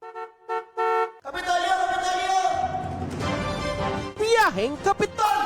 Kapitolyo! Kapitolyo! Biyaheng Kapitol!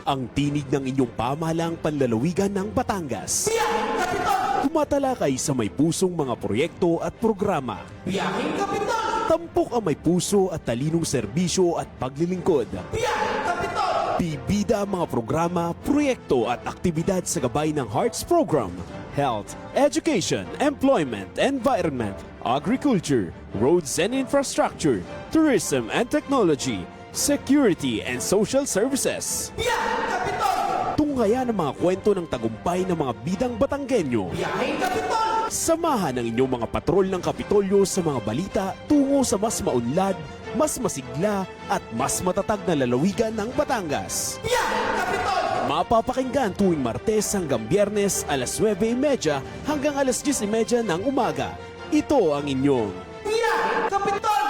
Ang tinig ng inyong pamahalaang panlalawigan ng Batangas. Biyaheng Kapitol! Tumatalakay sa may pusong mga proyekto at programa. Biyaheng Kapitol! Tampok ang may puso at talinong serbisyo at paglilingkod. Biyaheng Kapitol! Bibida ang mga programa, proyekto at aktibidad sa gabay ng Hearts Program, Health, Education, Employment, Environment, Agriculture, Roads and Infrastructure, Tourism and Technology, Security and Social Services. Biyaheng Kapitol! Tunghayan ang mga kwento ng tagumpay ng mga bidang Batanggenyo. Biyaheng Kapitol! Samahan ang inyong mga patrol ng Kapitolyo sa mga balita tungo sa mas maunlad, mas masigla at mas matatag na lalawigan ng Batangas. Biyaheng Kapitol! Mapapakinggan tuwing Martes hanggang Biyernes alas 9:30 hanggang alas 10:30 ng umaga. Ito ang inyong Biyaheng Kapitol!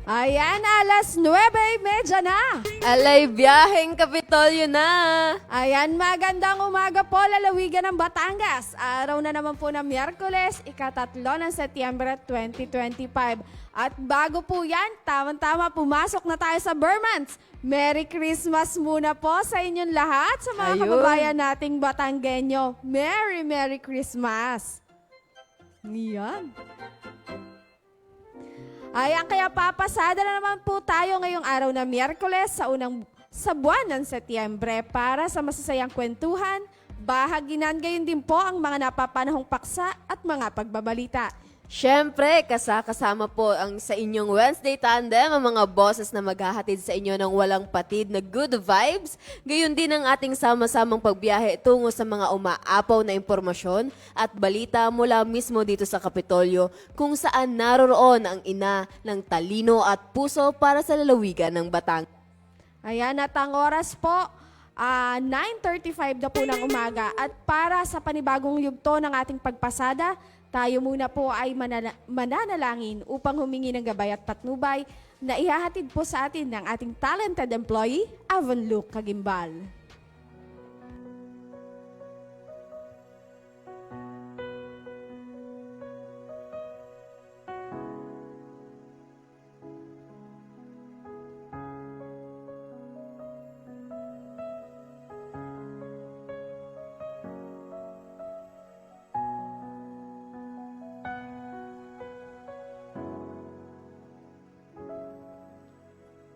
Ayan, alas 9:30 na. Alay, biyaheng Kapitolyo na! Ayan, magandang umaga po, lalawigan ng Batangas. Araw na naman po ng Miyerkules, ika-3 ng Setyembre 2025. At bago po yan, tamang-tama, pumasok na tayo sa Burmans. Merry Christmas muna po sa inyong lahat, sa mga Ayun. kababayan nating Batanggenyo. Merry Christmas! Yan. Ayan, kaya papasada na naman po tayo ngayong araw na Miyerkules sa buwan ng Setyembre para sa masasayang kwentuhan, bahaginan gayon din po ang mga napapanahong paksa at mga pagbabalita. Siyempre, kasama po ang sa inyong Wednesday Tandem, ang mga bosses na maghahatid sa inyo ng walang patid na good vibes. Gayon din ang ating sama-samang pagbiyahe tungo sa mga umaapaw na impormasyon at balita mula mismo dito sa Kapitolyo, kung saan naroroon ang ina ng talino at puso para sa lalawigan ng Batangas. Ayan, at ang oras po, 9:35 na po ng umaga. At para sa panibagong yugto ng ating pagpasada, tayo muna po ay mananalangin upang humingi ng gabay at patnubay na ihahatid po sa atin ng ating talented employee, Avon Luke Kagimbal.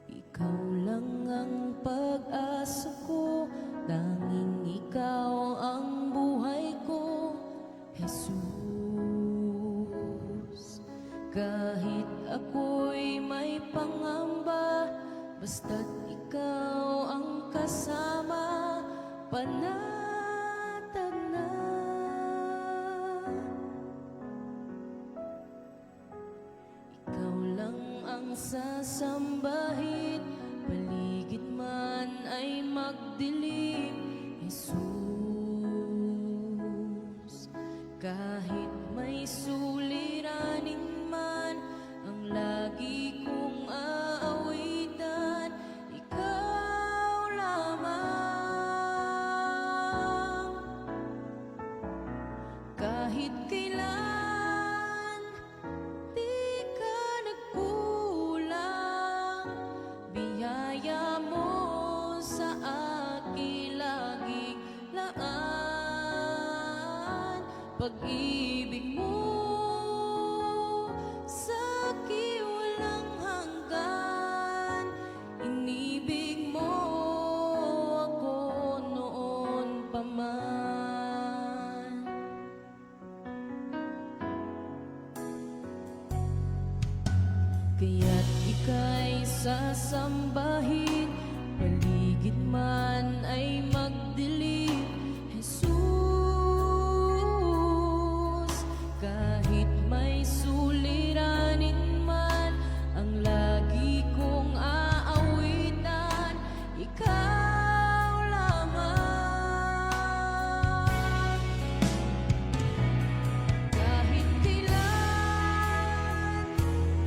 Ikaw lang ang pag-asa ko, tanging ikaw ang buhay ko, Jesus. Kahit ako'y may pangamba, basta't ikaw ang kasama, panatag na. Ikaw lang ang sasambahin, paligid man ay magdilim, Jesus. Kahit may suliranin man, ang lagi kong aawitan, ikaw lamang. Kahit kailan, di ka nagkulang, biyaya mo sa akin laging laan. Pag-ibig mo sa'kin walang hanggan, inibig mo ako noon pa man. Kaya't ika'y sasambahin, paligid man ay magdilim, Jesus. Kahit may suliranin man, ang lagi kong aawitan, ikaw lamang. Kahit kailan,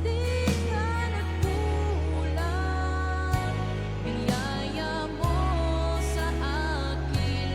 di ka nagkulang, biyaya mo sa akin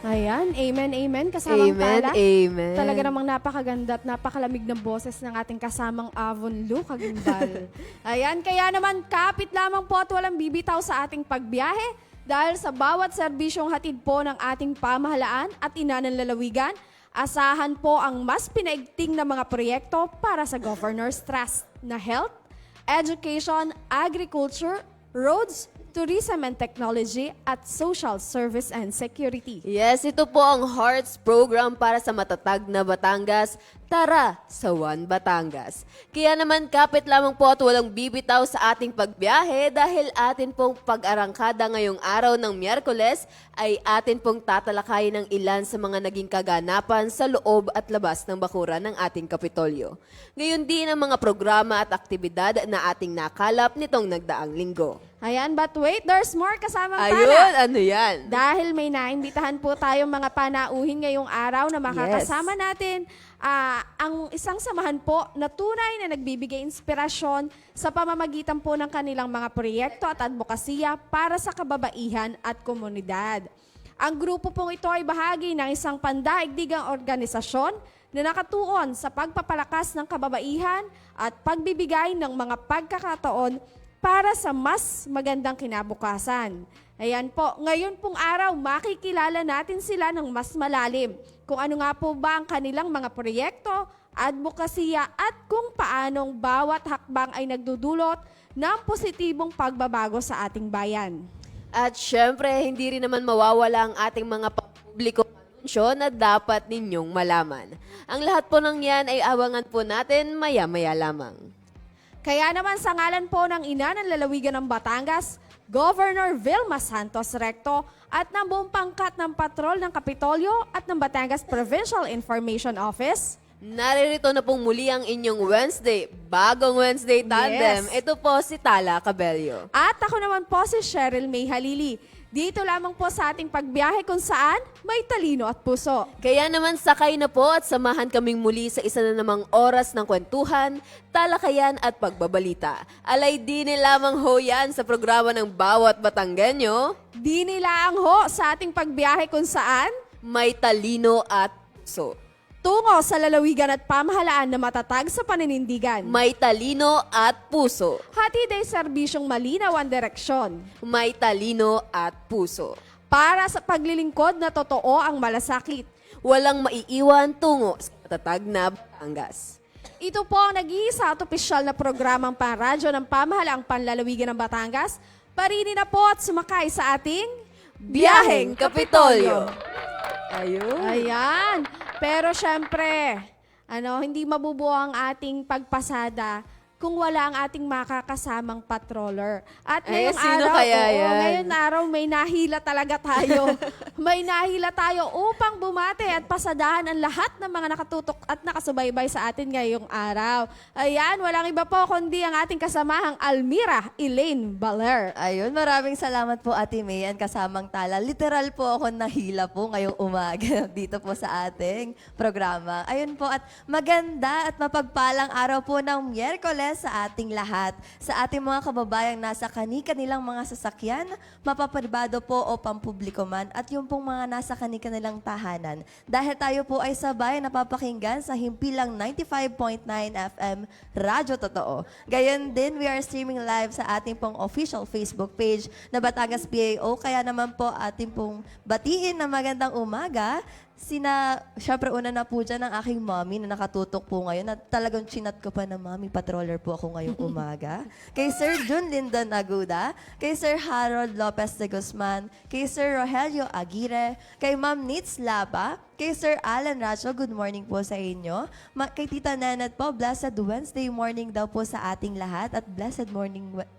Ayan, amen, amen. Kasamang Amen, tala. amen. Talaga namang napakaganda at napakalamig ng boses ng ating kasamang Avon Lu Kagimbal. Ayan, kaya naman kapit lamang po at walang bibitaw sa ating pagbiyahe dahil sa bawat serbisyong hatid po ng ating pamahalaan at ina ng lalawigan, asahan po ang mas pinaigting na mga proyekto para sa Governor's Trust na health, education, agriculture, roads, tourism and technology, at social service and security. Yes, ito po ang Hearts program para sa matatag na Batangas. Tara sa One Batangas. Kaya naman kapit lamang po at walang bibitaw sa ating pagbiyahe dahil atin pong pag-arangkada ngayong araw ng Miyerkules ay atin pong tatalakayin ng ilan sa mga naging kaganapan sa loob at labas ng bakuran ng ating Kapitolyo. Ngayon din ang mga programa at aktibidad na ating nakalap nitong nagdaang linggo. Ayan, but wait, there's more kasamang Ayun, tala. ano yan? Dahil may naimbitahan po tayong mga panauhin ngayong araw na makakasama natin ang isang samahan po na tunay na nagbibigay inspirasyon sa pamamagitan po ng kanilang mga proyekto at advokasya para sa kababaihan at komunidad. Ang grupo pong ito ay bahagi ng isang pandaigdigang organisasyon na nakatuon sa pagpapalakas ng kababaihan at pagbibigay ng mga pagkakataon para sa mas magandang kinabukasan. Ayan po, ngayon pong araw, makikilala natin sila ng mas malalim kung ano nga po ba ang kanilang mga proyekto, advokasya at kung paanong bawat hakbang ay nagdudulot ng positibong pagbabago sa ating bayan. At syempre, hindi rin naman mawawala ang ating mga publikong anunsyo na dapat ninyong malaman. Ang lahat po ng yan ay awangan po natin maya-maya lamang. Kaya naman sa ngalan po ng ina ng lalawigan ng Batangas, Governor Vilma Santos Recto at ng buong pangkat ng patrol ng Kapitolyo at ng Batangas Provincial Information Office, Naririto na pong muli ang inyong bagong Wednesday tandem. Yes. Ito po si Tala Cabello. at ako naman po si Cheryl May Halili. Dito lamang po sa ating pagbiyahe kung saan may talino at puso. Kaya naman sakay na po at samahan kaming muli sa isa na namang oras ng kwentuhan, talakayan at pagbabalita. Alay di lamang ho yan sa programa ng bawat Batanggenyo, Di nila ang ho sa ating pagbiyahe kung saan may talino at puso. tungo sa lalawigan at pamahalaan na matatag sa paninindigan. May talino at puso. Hatid ay serbisyong malinaw ang direksyon. May talino at puso. Para sa paglilingkod na totoo ang malasakit. Walang maiiwan tungo sa matatag na Batangas. Ito po ang nag-iisa at opisyal na programang panradyo ng pamahalaang panlalawigan ng Batangas. Parini na po at sumakay sa ating Biyaheng Kapitolyo. Ayun. Ayan. Pero syempre, hindi mabubuo ang ating pagpasada kung wala ang ating makakasamang patroller. At Ay, ngayong sino araw, kaya yan? ngayong araw may nahila talaga tayo. May nahila tayo upang bumate at pasadahan ang lahat ng mga nakatutok at nakasubaybay sa atin ngayong araw. Ayan, walang iba po kundi ang ating kasamahang Almira Elaine Baler. Ayun, maraming salamat po Ate May and kasamang Tala. Literal po ako nahila po ngayong umaga dito po sa ating programa. Ayun po at maganda at mapagpalang araw po ng Miyerkules sa ating lahat. Sa ating mga kababayang nasa kani-kanilang mga sasakyan, mapapribado po o pampubliko man at yung pong mga nasa kani-kanilang tahanan. Dahil tayo po ay sabay napapakinggan sa himpilang 95.9 FM Radyo Totoo. Gayon din, we are streaming live sa ating pong official Facebook page na Batangas PAO. Kaya naman po ating pong batiin na magandang umaga. Syempre una na po dyan ang aking mommy na nakatutok po ngayon at talagang chinat ko pa na mommy, patroller po ako ngayong umaga. Kay Sir Jun Lindon Aguda, kay Sir Harold Lopez de Guzman, kay Sir Rogelio Aguirre, kay Ma'am Nitz Lapa, kay Sir Alan Racho, good morning po sa inyo. Kay Tita Nanat po, blessed Wednesday morning daw po sa ating lahat at blessed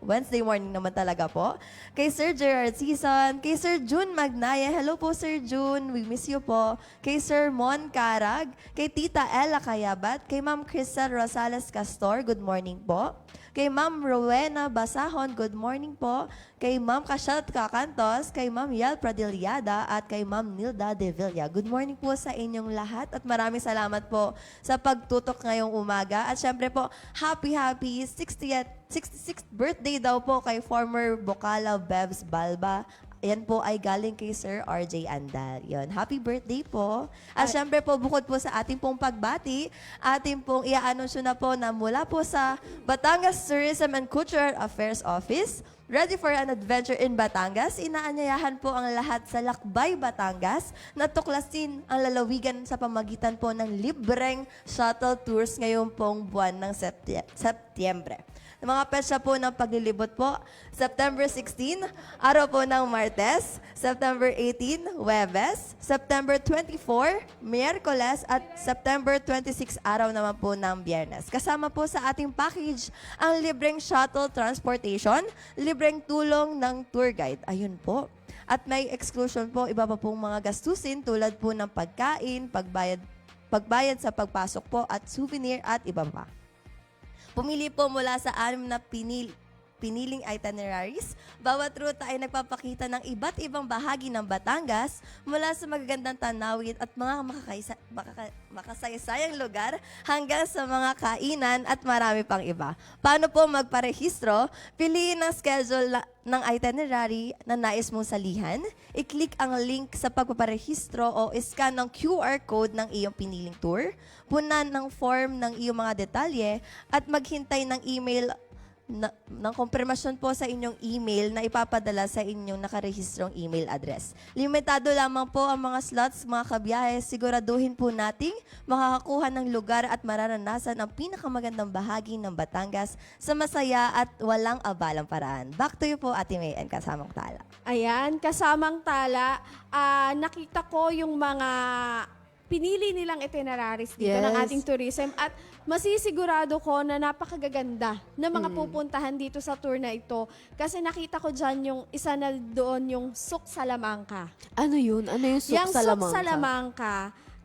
Wednesday morning naman talaga po. Kay Sir Gerard Season, kay Sir June Magnaya, hello po Sir June, we miss you po. Kay Sir Mon Carag, kay Tita Ella Kayabat, kay Ma'am Crisel Rosales Castor, good morning po. Kay Ma'am Rowena Basahon, good morning po. Kay Ma'am Kasyat Kakantos, kay Ma'am Yel Pradiliada, at kay Ma'am Nilda De Villa. Good morning po sa inyong lahat at maraming salamat po sa pagtutok ngayong umaga. At syempre po, happy 66th birthday daw po kay former Bocala Bevs Balba. Yan po ay galing kay Sir RJ Andal. Yun, happy birthday po. At syempre po, bukod po sa ating pong pagbati, ating pong i-anunsyo na po na mula po sa Batangas Tourism and Cultural Affairs Office, ready for an adventure in Batangas, inaanyayahan po ang lahat sa Lakbay, Batangas na tuklasin ang lalawigan sa pamagitan po ng libreng shuttle tours ngayong pong buwan ng Setyembre. Ang mga petsa po ng paglilibot po, September 16, araw po ng Martes, September 18, Huwebes, September 24, Miyerkules, at September 26, araw naman po ng Biyernes. Kasama po sa ating package ang libreng shuttle transportation, libreng tulong ng tour guide. Ayun po. At may exclusion po, iba pa pong mga gastusin tulad po ng pagkain, pagbayad sa pagpasok po at souvenir at iba pa. Pumili po mula sa 6 na piniling itineraries. Bawat ruta ay nagpapakita ng iba't ibang bahagi ng Batangas mula sa magagandang tanawin at mga makasaysayang lugar hanggang sa mga kainan at marami pang iba. Paano po magparehistro? Piliin ang schedule ng itinerary na nais mong salihan. I-click ang link sa pagpaparehistro o scan ng QR code ng iyong piniling tour. Punan ng form ng iyong mga detalye at maghintay ng email ng konfirmasyon po sa inyong email na ipapadala sa inyong nakarehistrong email address. Limitado lamang po ang mga slots, mga kabiyahe. Siguraduhin po nating makakakuha ng lugar at mararanasan ang pinakamagandang bahagi ng Batangas sa masaya at walang abalang paraan. Back to you po, Ate May, and kasamang tala. Ayan, kasamang tala, nakita ko yung mga pinili nilang itineraries dito ng Yes. ating tourism at masisigurado ko na napakagaganda na mga pupuntahan dito sa tour na ito kasi nakita ko dyan yung isa na doon yung Suk Salamangka. Ano yun? Ano yung Suk Yung Salamangka? Suk Salamangka,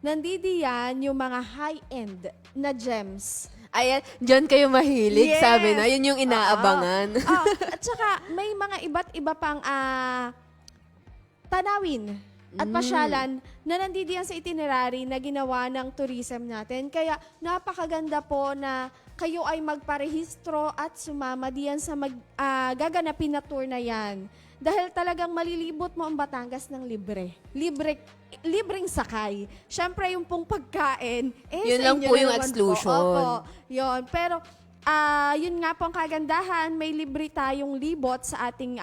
nandidiyan yung mga high-end na gems. Ayan, dyan kayo mahilig, Yes. sabi na. Yun yung inaabangan. At saka may mga iba't iba pang tanawin at pasyalan na nandidiyan sa itinerary na ginawa ng tourism natin. Kaya napakaganda po na kayo ay magparehistro at sumama diyan sa gaganapin na tour na yan. Dahil talagang malilibot mo ang Batangas ng libre. Libreng sakay. Siyempre yung pong pagkain. Yun sa lang inyo po na yung naman exclusion. Po. Opo, yun. Pero yun nga po ang kagandahan, may libre tayong libot sa ating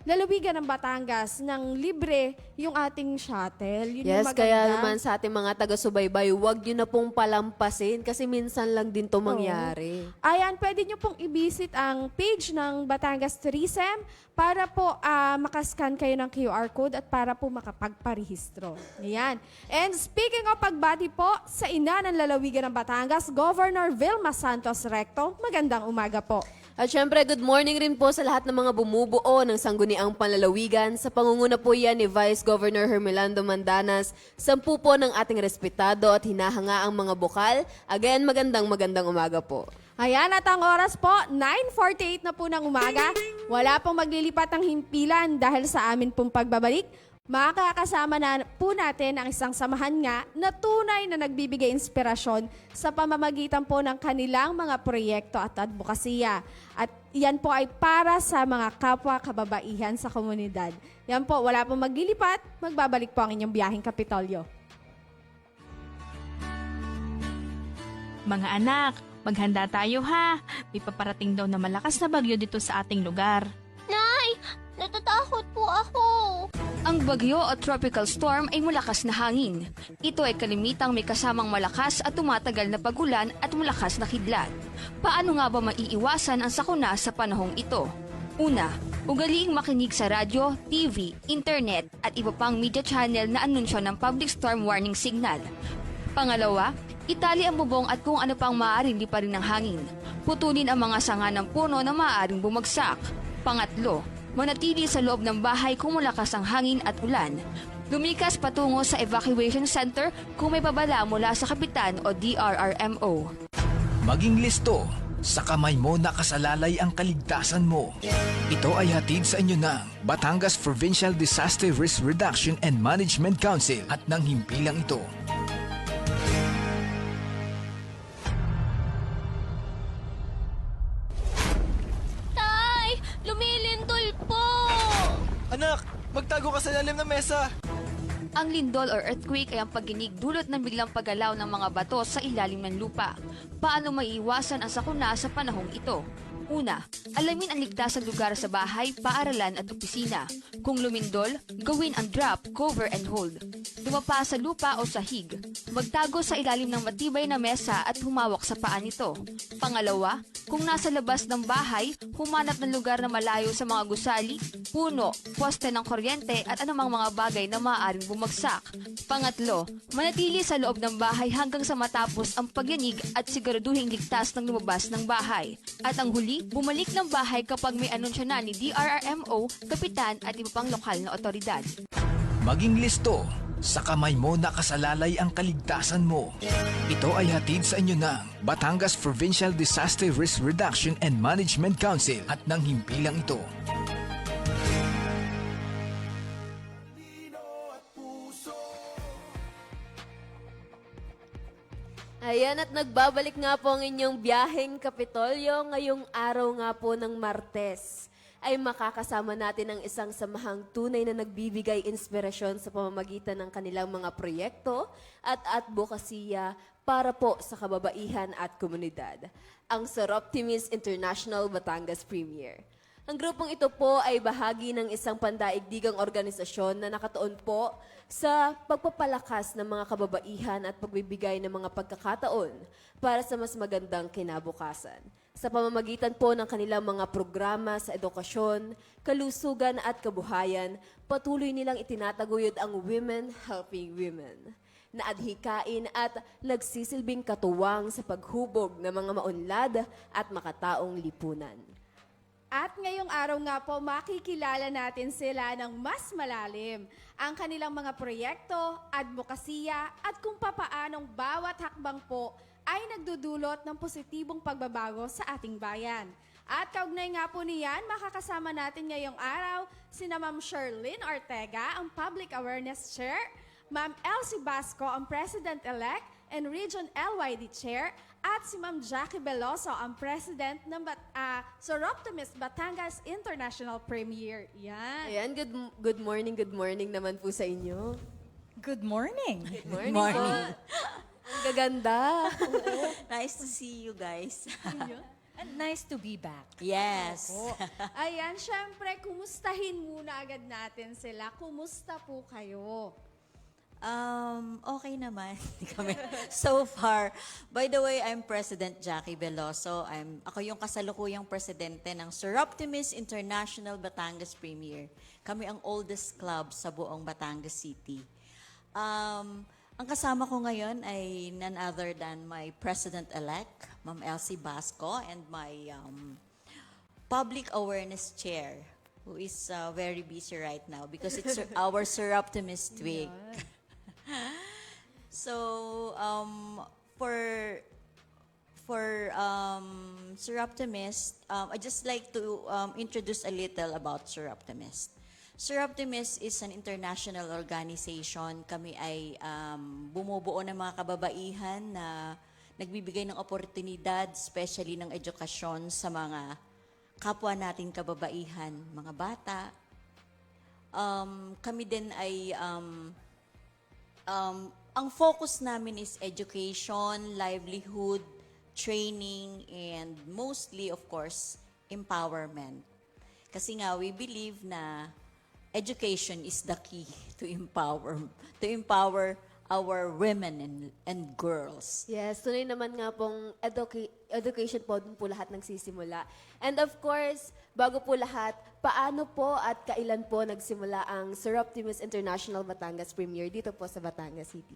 lalawigan ng Batangas ng libre yung ating shuttle. Yun yung Yes, maganda. kaya naman sa ating mga taga-subaybay, huwag nyo na pong palampasin kasi minsan lang din to mangyari. Ayan, pwede nyo pong i-visit ang page ng Batangas Tourism para po makascan kayo ng QR code at para po makapagparehistro. Ayan. And speaking of pagbati po, sa ina ng lalawigan ng Batangas, Governor Vilma Santos Recto, magandang umaga po. At syempre, good morning rin po sa lahat ng mga bumubuo ng sangguniang panlalawigan. Sa pangunguna po yan ni Vice Governor Hermelando Mandanas, 10 po ng ating respetado at hinahanga ang mga bukal. Again, magandang umaga po. Ayan, at ang oras po, 9:48 na po ng umaga. Wala pong maglilipat ang himpilan dahil sa amin pong pagbabalik. Makakasama na po natin ang isang samahan nga na tunay na nagbibigay inspirasyon sa pamamagitan po ng kanilang mga proyekto at advokasya. At yan po ay para sa mga kapwa kababaihan sa komunidad. Yan po, wala pong maglilipat, magbabalik po ang inyong biyaheng Kapitolyo. Mga anak, maghanda tayo ha. May paparating daw na malakas na bagyo dito sa ating lugar. Nay, natatakot po ako. Ang bagyo o tropical storm ay malakas na hangin. Ito ay kalimitang may kasamang malakas at tumatagal na pagulan at malakas na kidlat. Paano nga ba maiiwasan ang sakuna sa panahong ito? Una, ugaliing makinig sa radyo, TV, internet at iba pang media channel na anunsyo ng public storm warning signal. Pangalawa, itali ang bubong at kung ano pang maaaring liparin ng hangin. Putulin ang mga sanga ng puno na maaaring bumagsak. Pangatlo, manatili sa loob ng bahay kung malakas ang hangin at ulan. Lumikas patungo sa evacuation center kung may babala mula sa kapitan o DRRMO. Maging listo, sa kamay mo nakasalalay ang kaligtasan mo. Ito ay hatid sa inyo ng Batangas Provincial Disaster Risk Reduction and Management Council at ng himpilang ito. Tay, lumilindol po. Anak, sorpresa! Ang lindol or earthquake ay ang pagginig dulot ng biglang paggalaw ng mga bato sa ilalim ng lupa. Paano maiiwasan ang sakuna sa panahong ito? Una, alamin ang ligtasang lugar sa bahay, paaralan at opisina. Kung lumindol, gawin ang drop, cover and hold. Dumapa sa lupa o sahig. Magtago sa ilalim ng matibay na mesa at humawak sa paa nito. Pangalawa, kung nasa labas ng bahay, humanap ng lugar na malayo sa mga gusali, puno, poste ng kuryente at anumang mga bagay na maaaring bumagsak. Pangatlo, manatili sa loob ng bahay hanggang sa matapos ang pagyanig at siguraduhing ligtas ng lumabas ng bahay. At ang huli, bumalik ng bahay kapag may anunsyo na ni DRRMO, kapitan at iba pang lokal na otoridad. Maging listo, sa kamay mo nakasalalay ang kaligtasan mo. Ito ay hatid sa inyo ng Batangas Provincial Disaster Risk Reduction and Management Council at ng himpilang ito. Ayan, at nagbabalik nga po ang inyong biyaheng Kapitolyo ngayong araw nga po ng Martes. Ay makakasama natin ang isang samahang tunay na nagbibigay inspirasyon sa pamamagitan ng kanilang mga proyekto at advokasya para po sa kababaihan at komunidad. Ang Soroptimist International Batangas Premier. Ang grupong ito po ay bahagi ng isang pandaigdigang organisasyon na nakatuon po sa pagpapalakas ng mga kababaihan at pagbibigay ng mga pagkakataon para sa mas magandang kinabukasan. Sa pamamagitan po ng kanilang mga programa sa edukasyon, kalusugan at kabuhayan, patuloy nilang itinataguyod ang Women Helping Women na adhikain at nagsisilbing katuwang sa paghubog ng mga maunlad at makataong lipunan. At ngayong araw nga po, makikilala natin sila ng mas malalim ang kanilang mga proyekto, advokasya at kung papaanong bawat hakbang po ay nagdudulot ng positibong pagbabago sa ating bayan. At kaugnay nga po niyan, makakasama natin ngayong araw sina Ma'am Sherlyn Ortega, ang Public Awareness Chair, Ma'am Elsie Basco, ang President-elect and Region LYD Chair, at si Ma'am Jackie Veloso, ang President ng Soroptimist Batangas International Premier. Yan. Ayan, good morning naman po sa inyo. Good morning. Good morning po. Ang gaganda. Nice to see you guys. And nice to be back. Yes. Ayan, syempre, kumustahin muna agad natin sila. Kumusta po kayo? Okay naman kami so far. By the way, I'm President Jackie Veloso. Ako yung kasalukuyang presidente ng Soroptimist International Batangas Premier. Kami ang oldest club sa buong Batangas City. Ang kasama ko ngayon ay none other than my President-elect, Ma'am Elsie Basco, and my Public Awareness Chair, who is very busy right now because it's our Soroptimist week. So, for Soroptimist, I'd just like to introduce a little about Soroptimist. Soroptimist is an international organization. Kami ay bumubuo ng mga kababaihan na nagbibigay ng oportunidad, especially ng edukasyon sa mga kapwa nating kababaihan, mga bata. Kami din ay ang focus namin is education, livelihood, training, and mostly, of course, empowerment. Kasi nga, we believe na education is the key to empower our women and girls. Yes, tunay naman nga pong education po, dun po lahat nagsisimula. And of course, bago po lahat, paano po at kailan po nagsimula ang Soroptimist International Batangas Premier dito po sa Batangas City?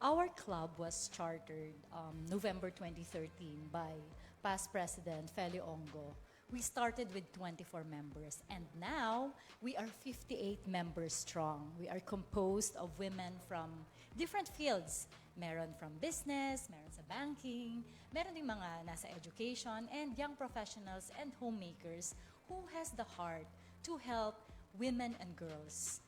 Our club was chartered November 2013 by past President Feli Ongo. We started with 24 members, and now we are 58 members strong. We are composed of women from different fields. Meron from business, meron sa banking, meron ding mga nasa education, and young professionals and homemakers who has the heart to help women and girls.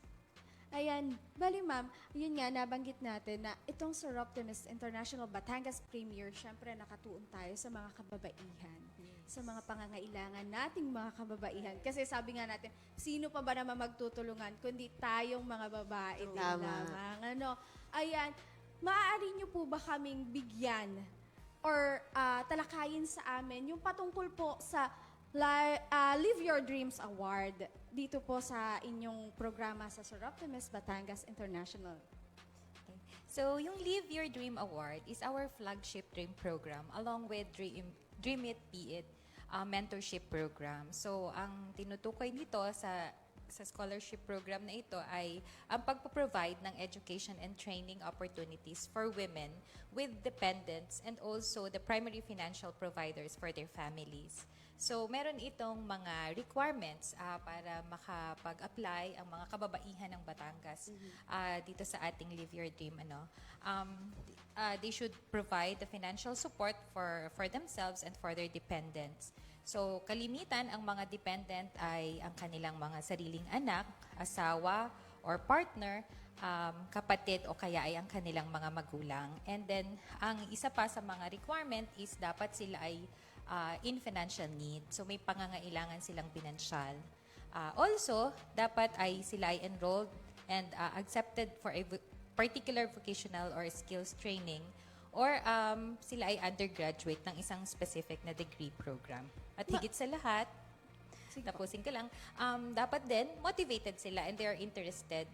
Ayan, bali ma'am, yun nga, nabanggit natin na itong Soroptimist International Batangas Premier, syempre nakatuon tayo sa mga kababaihan. sa mga pangangailangan nating mga kababaihan. Kasi sabi nga natin, sino pa ba naman magtutulungan kundi tayong mga babae din Tama. lamang. Ayan, maaari niyo po ba kaming bigyan or talakayin sa amin yung patungkol po sa Live Your Dreams Award dito po sa inyong programa sa Sir Optimus Batangas International? So, yung Live Your Dream Award is our flagship dream program along with Dream It, Be It mentorship program. So, ang tinutukoy nito sa scholarship program na ito ay ang pagpo-provide ng education and training opportunities for women with dependents and also the primary financial providers for their families. So, meron itong mga requirements para makapag-apply ang mga kababaihan ng Batangas dito sa ating Live Your Dream. They should provide the financial support for themselves and for their dependents. So, kalimitan ang mga dependent ay ang kanilang mga sariling anak, asawa, or partner, kapatid o kaya ay ang kanilang mga magulang. And then, ang isa pa sa mga requirement is dapat sila ay in financial need. So, may pangangailangan silang pinansyal. Also, dapat ay sila ay enrolled and accepted for a particular vocational or skills training or sila ay undergraduate ng isang specific na degree program. At higit sa lahat, tapusin ko lang, dapat din motivated sila and they are interested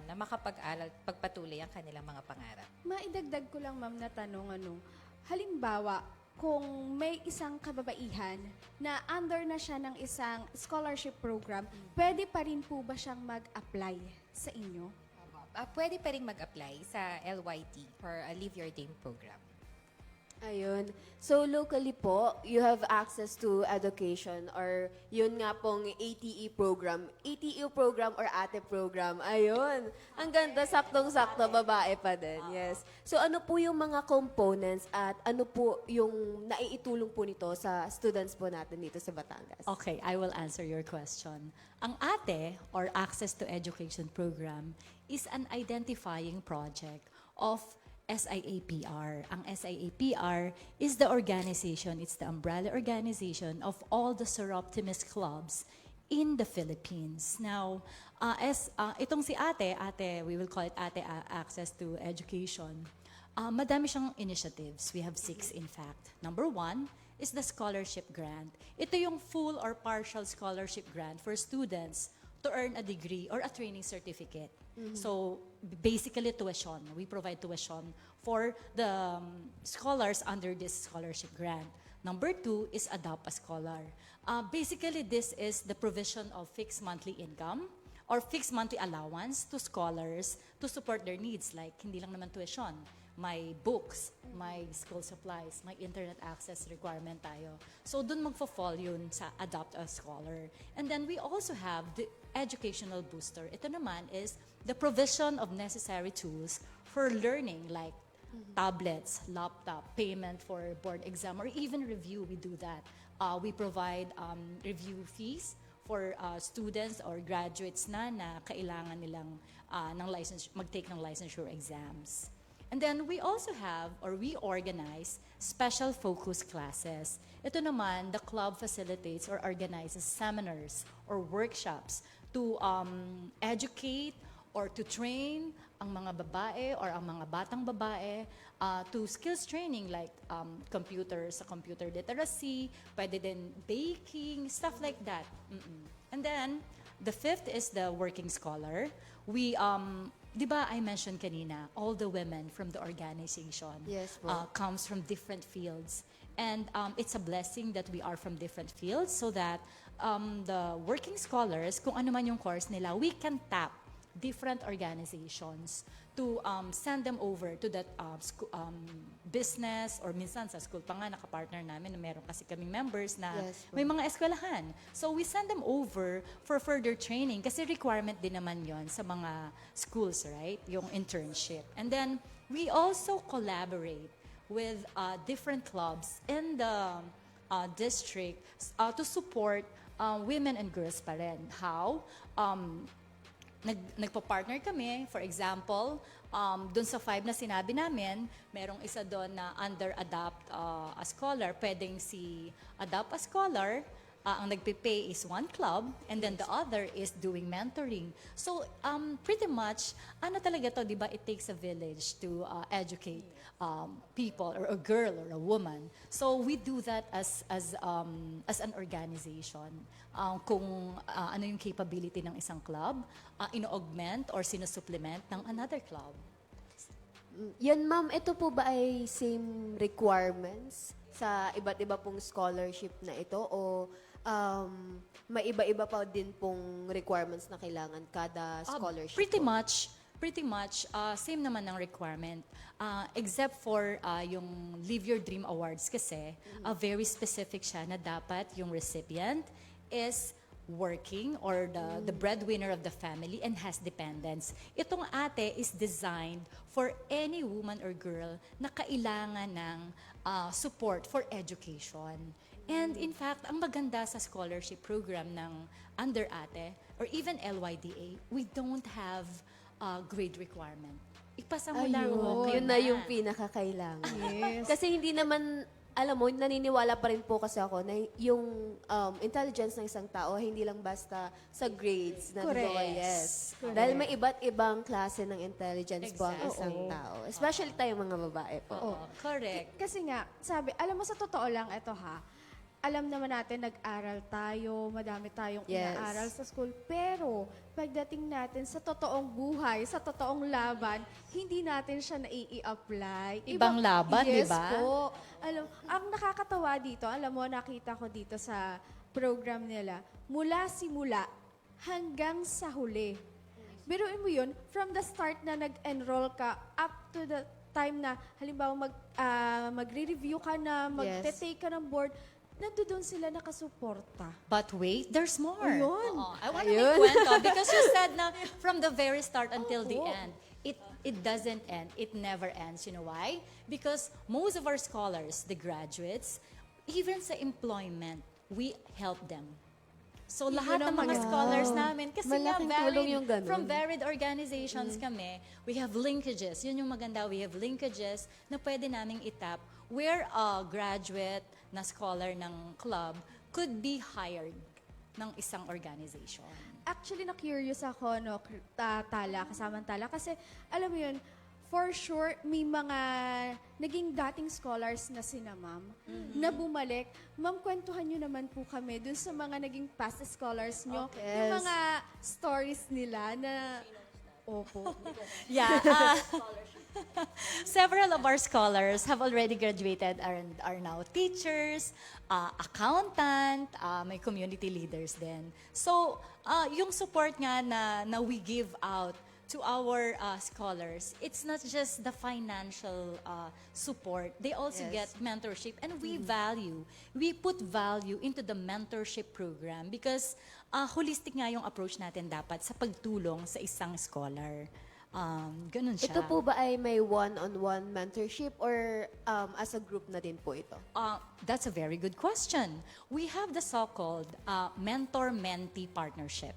na makapag-aral, pagpatuloy ang kanilang mga pangarap. Maidagdag ko lang, ma'am, na tanong, halimbawa, kung may isang kababaihan na under na siya ng isang scholarship program, pwede pa rin po ba siyang mag-apply sa inyo? Pwede pa rin mag-apply sa LYT or Live Your Dream program. Ayun. So, locally po, you have access to education or yun nga pong ATE program. ATE program or ATE program. Ayun. Ang ganda, saktong-sakto, babae pa din. Yes. So, ano po yung mga components at ano po yung naiitulong po nito sa students po natin dito sa Batangas? Okay, I will answer your question. Ang ATE, or Access to Education Program, is an identifying project of SIAPR. Ang SIAPR is the organization, it's the umbrella organization of all the Sir Optimus clubs in the Philippines. Now, itong si Ate, we will call it Ate Access to Education, madami siyang initiatives. We have 6 in fact. Number 1 is the scholarship grant. Ito yung full or partial scholarship grant for students to earn a degree or a training certificate. So, basically tuition. We provide tuition for the scholars under this scholarship grant. Number 2 is Adopt a Scholar. Basically, this is the provision of fixed monthly income or fixed monthly allowance to scholars to support their needs. Like, hindi lang naman tuition. May books, may school supplies, may internet access requirement tayo. So, dun magfo-fall yun sa Adopt a Scholar. And then, we also have the educational booster. Ito naman is the provision of necessary tools for learning like tablets, laptop, payment for board exam, or even review. We do that. We provide review fees for students or graduates na kailangan nilang mag-take ng licensure exams. And then we also have, or we organize, special focus classes. Ito naman, the club facilitates or organizes seminars or workshops to educate or to train ang mga babae or ang mga batang babae to skills training like computer literacy, pwede din baking, stuff like that. And then, the 5th is the working scholar. We, di ba I mentioned kanina, all the women from the organization Yes, comes from different fields. And it's a blessing that we are from different fields so that the working scholars, kung ano man yung course nila, we can tap different organizations to send them over to that business or minsan sa school pa nga nakapartner namin na meron kasi kaming members na may mga eskwelahan. So we send them over for further training kasi requirement din naman yon sa mga schools, right? Yung internship. And then we also collaborate with different clubs in the district to support women and girls pa rin. How? nagpa-partner kami. For example, dun sa 5 na sinabi namin, merong isa doon na under Adopt a Scholar. Pwedeng si Adopt a Scholar, ang nagpipay is one club, and then the other is doing mentoring. So, pretty much, ano talaga to, di ba? It takes a village to educate people, or a girl, or a woman. So, we do that as an organization. Kung ano yung capability ng isang club, ino-augment or sinusupplement ng another club. Yan ma'am, ito po ba ay same requirements sa iba't iba pong scholarship na ito o may iba-iba pa din pong requirements na kailangan kada scholarship? Pretty much, same naman ang requirement. Except for yung Live Your Dream Awards kasi, very specific siya na dapat yung recipient is working or the breadwinner of the family and has dependents. Itong ate is designed for any woman or girl na kailangan ng support for education. And in fact, ang maganda sa scholarship program ng Under Ate or even LYDA, we don't have grade requirement. Ipasa mo lang. Yun na yung pinakakailangan. Kasi hindi naman, alam mo, naniniwala pa rin po kasi ako na yung intelligence ng isang tao, hindi lang basta sa grades. Na Correct. Yes. Correct. Dahil may iba't ibang klase ng intelligence po ang isang tao. Especially tayong mga babae po. Correct. Kasi nga, sabi, alam mo sa totoo lang, ito ha, alam naman natin, nag-aral tayo, madami tayong inaaral sa school, pero pagdating natin sa totoong buhay, sa totoong laban, hindi natin siya nai-apply. Ibang laban, di yes ba? po. Alam, ang nakakatawa dito, alam mo, nakita ko dito sa program nila, mula simula hanggang sa huli. Biruin mo yun, from the start na nag-enroll ka, up to the time na, halimbawa, magre-review ka na, magte-take ka ng board, nandoon sila nakasuporta. But wait, there's more. Ayun. I want to make kwento because you said na from the very start until the end, it doesn't end. It never ends. You know why? Because most of our scholars, the graduates, even sa employment, we help them. So lahat ng mga scholars namin, kasi nga Malaking tulong yung ganun. from varied organizations kami, we have linkages. Yun yung maganda, we have linkages na pwede naming itap where a graduate na scholar ng club could be hired ng isang organization. Actually, na-curious ako, no, kasamang Tala, kasi alam mo yun, for sure, may mga naging dating scholars na sina ma'am, na bumalik. Ma'am, kwentuhan nyo naman po kami dun sa mga naging past scholars nyo. Yung mga stories nila na, opo. Yeah. Several of our scholars have already graduated and are now teachers, accountant, may community leaders din. So, yung support nga na we give out to our scholars, it's not just the financial support. They also get mentorship. And we put value into the mentorship program because holistic nga yung approach natin dapat sa pagtulong sa isang scholar. Ganun siya. Ito po ba ay may one-on-one mentorship or as a group na din po ito? That's a very good question. We have the so-called mentor-mentee partnership.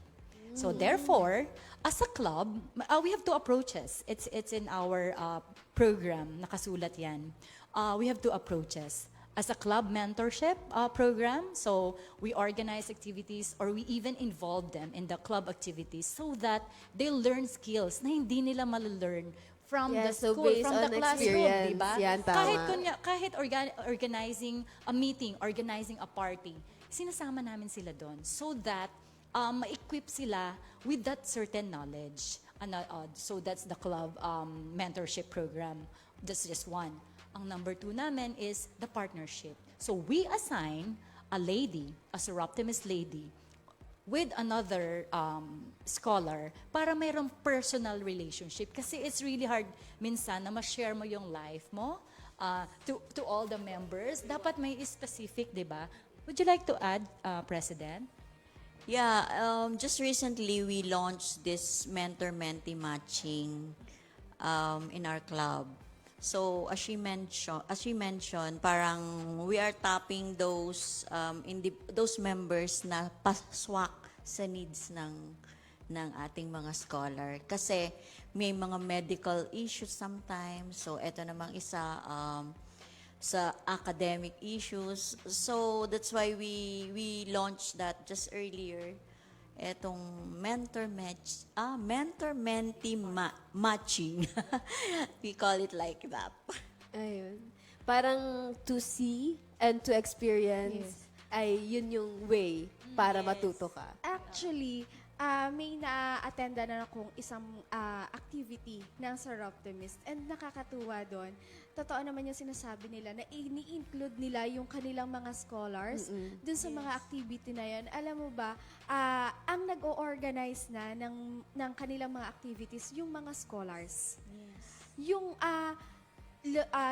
So therefore, as a club, we have two approaches. It's in our program, nakasulat yan. We have two approaches. As a club mentorship program, so we organize activities or we even involve them in the club activities so that they learn skills na hindi nila malalearn from the So school, based from on the classroom, experience, di ba? yan, tama. Kahit organizing a meeting, organizing a party, sinasama namin sila doon so that ma-equip sila with that certain knowledge. So that's the club mentorship program. That's just one. Ang number 2 namin is the partnership. So we assign a lady, a Soroptimist lady, with another scholar para mayroong personal relationship. Kasi it's really hard minsan na ma-share mo yung life mo to all the members. Dapat may specific, di ba? Would you like to add, President? Yeah, just recently we launched this mentor-mentee matching in our club. So as she mentioned, parang we are tapping those those members na paswak sa needs ng ating mga scholar. Kasi may mga medical issues sometimes. So, eto namang isa, sa academic issues. So, that's why we launched that just earlier. Etong mentor-mentee matching. We call it like that. Ayun. Parang to see and to experience ay yun yung way para matuto ka. Actually, may na-attenda na akong isang activity ng Sir Optimist and nakakatuwa doon. Totoo naman yung sinasabi nila na ini-include nila yung kanilang mga scholars dun sa mga activity na yan. Alam mo ba, ang nag-o-organize na ng kanilang mga activities, yung mga scholars. Yung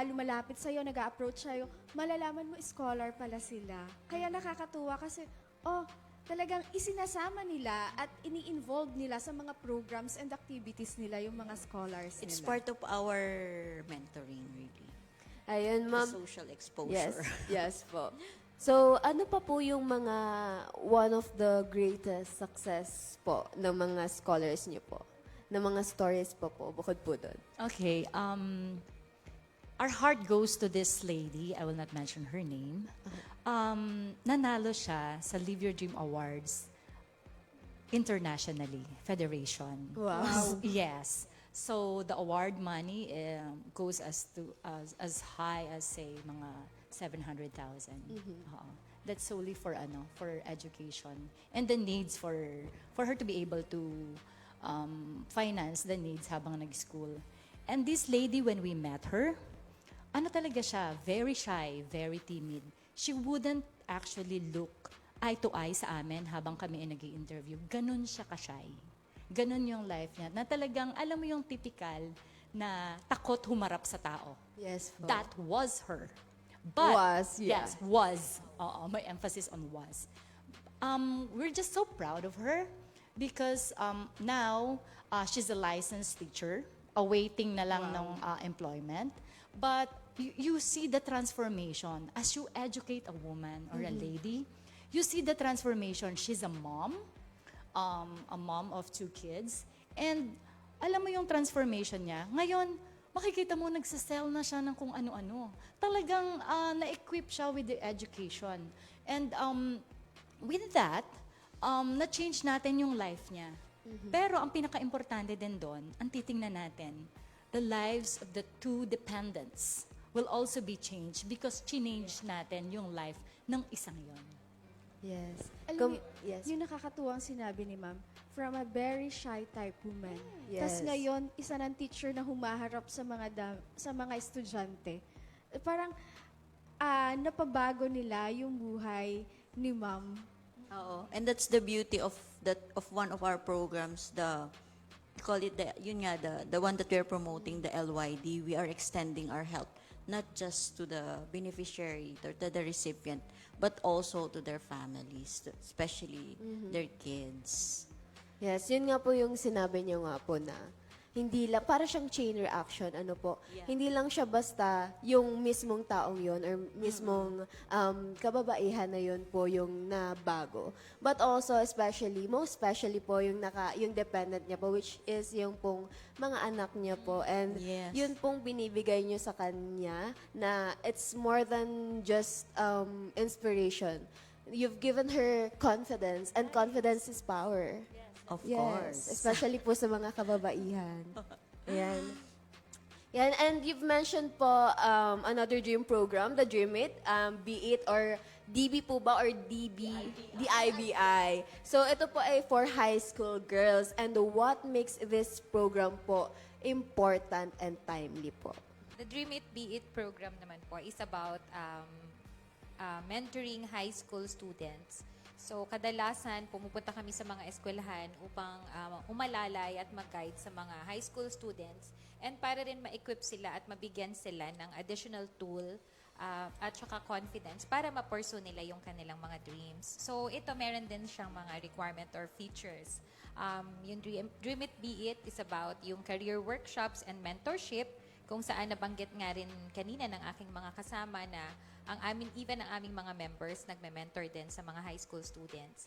lumalapit sa'yo, nag-a-approach sa'yo, malalaman mo scholar pala sila. Kaya nakakatuwa kasi, talagang isinasama nila at ini-involve nila sa mga programs and activities nila yung mga scholars It's nila. part of our mentoring, really. Ayun, The ma'am. social exposure. Yes po. So, ano pa po yung mga one of the greatest success po ng mga scholars niyo po? Ng mga stories po bukod po doon? Okay, our heart goes to this lady, I will not mention her name. Nanalo siya sa Live Your Dream Awards internationally, federation. Wow. Yes. So the award money goes as high as say mga 700,000. That's solely for education and the needs for her to be able to finance the needs habang nag-school. And this lady, when we met her, talaga siya, very shy, very timid. She wouldn't actually look eye to eye sa amin habang kami ay nag-i-interview. Ganun siya ka-shy. Ganun yung life niya. Na talagang, alam mo yung typical na takot humarap sa tao. Yes po. That was her. But, Was, yeah. Yes, was. May emphasis on was. We're just so proud of her because now she's a licensed teacher, awaiting na lang ng employment. But you see the transformation as you educate a woman or a lady. You see the transformation. She's a mom of 2 kids. And alam mo yung transformation niya. Ngayon, makikita mo nagsasell na siya ng kung ano-ano. Talagang na-equip siya with the education. And with that, na-change natin yung life niya. Pero ang pinaka-importante din doon, ang titingnan natin, the lives of the 2 dependents will also be changed because change natin yung life ng isang yon. Yes. Alam mo, Yes. yung nakakatuwang sinabi ni ma'am, from a very shy type woman. Yes. Tapos ngayon, isa ng teacher na humaharap sa mga estudyante. Parang napabago nila yung buhay ni ma'am. Oo. And that's the beauty of one of our programs, we call it the one that we're promoting, the LYD. We are extending our help not just to the beneficiary, to the recipient, but also to their families, especially their kids. Yes, yun nga po yung sinabi niyo nga po na hindi lang, para siyang chain reaction, hindi lang siya basta yung mismong taong yon or mismong kababaihan na yon po yung nabago. But also, most especially po yung dependent niya po, which is yung pong mga anak niya po. And Yes. yun pong binibigay niyo sa kanya na it's more than just inspiration. You've given her confidence, and confidence is power. Of Yes, course. especially po sa mga kababaihan. Ayan. Yan, and you've mentioned po another dream program, the Dream It, be it or DB po ba or DIBI. So ito po ay for high school girls, and what makes this program po important and timely po? The Dream It, Be It program naman po is about mentoring high school students. So, kadalasan, pumupunta kami sa mga eskwelahan upang umalalay at mag-guide sa mga high school students and para rin ma-equip sila at mabigyan sila ng additional tool at saka confidence para ma-pursue nila yung kanilang mga dreams. So, ito meron din siyang mga requirement or features. Yung Dream It, Be It is about yung career workshops and mentorship kung saan nabanggit nga rin kanina ng aking mga kasama na even ang aming mga members nagme-mentor din sa mga high school students.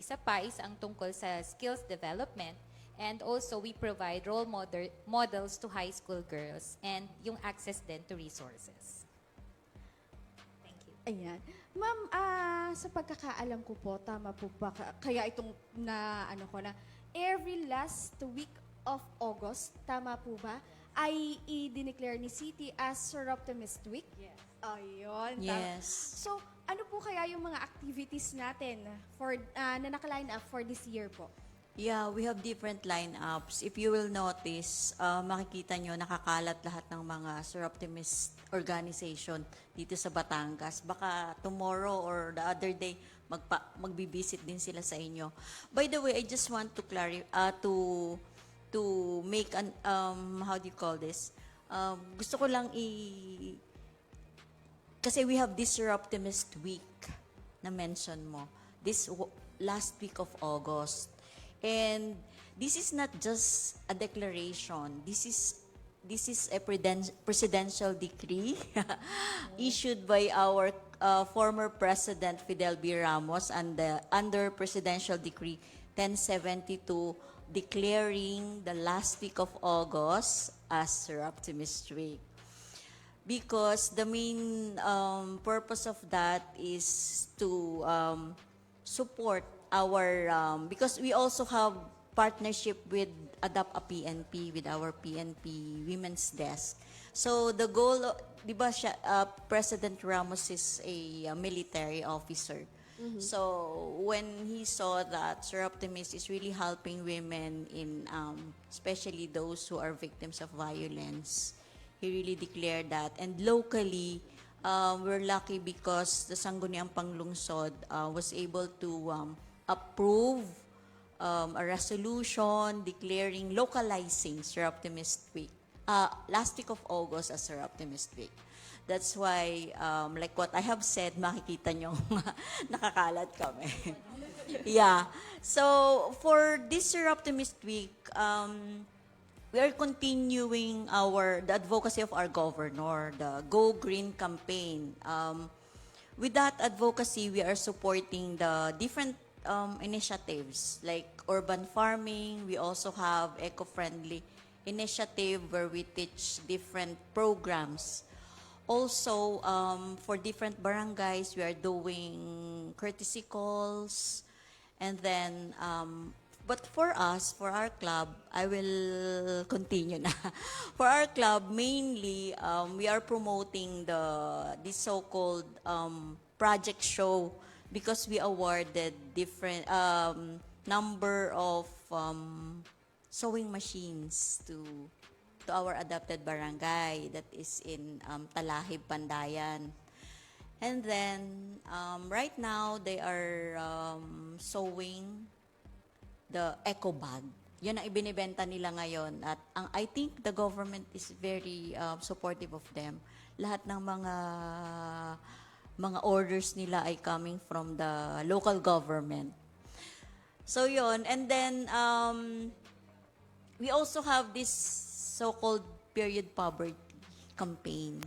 isa pa is ang tungkol sa skills development. And also, we provide role models to high school girls and yung access din to resources. Thank you. Ayan. Ma'am, sa pagkakaalam ko po, tama po ba? Kaya itong every last week of August, tama po ba, ay i-declare ni City as Sir Optimist Week? Yes. Ayun. Yes. So, ano po kaya yung mga activities natin na naka-line up for this year po? Yeah, we have different lineups. If you will notice, makikita nyo nakakalat lahat ng mga Sir Optimist organization dito sa Batangas. Baka tomorrow or the other day, magbibisit din sila sa inyo. By the way, I just want to to make an, how do you call this? Gusto ko lang kasi we have this Sir Optimist Week na mention mo. This last week of August. And this is not just a declaration. This is a presidential decree issued by our former President Fidel B. Ramos and under Presidential Decree 1072 declaring the last week of August as Sir Optimist Week. Because the main purpose of that is to support our, because we also have partnership with Adapt a PNP, with our PNP Women's Desk. So the goal, di ba President Ramos is a military officer. So when he saw that Sir Optimist is really helping women in, especially those who are victims of violence, he really declared that. And locally, we're lucky because the Sangguniang Panglungsod was able to approve a resolution declaring, localizing Sir Optimist Week. Last week of August as Sir Optimist Week. That's why, like what I have said, makikita nyo nakakalat kami. Yeah. So, for this Sir Optimist Week, we are continuing the advocacy of our governor, the Go Green campaign. With that advocacy, we are supporting the different initiatives like urban farming. We also have eco-friendly initiative where we teach different programs. Also, for different barangays, we are doing courtesy calls. And then, but for us, for our club, I will continue na. For our club, mainly, we are promoting this so-called project show because we awarded different number of sewing machines to our adopted barangay that is in Talahib, Pandayan. And then, right now, they are sewing the eco bag. Yun ang ibinibenta nila ngayon. At I think the government is very supportive of them. Lahat ng mga orders nila ay coming from the local government. So yun. And then, we also have this so-called period poverty campaign.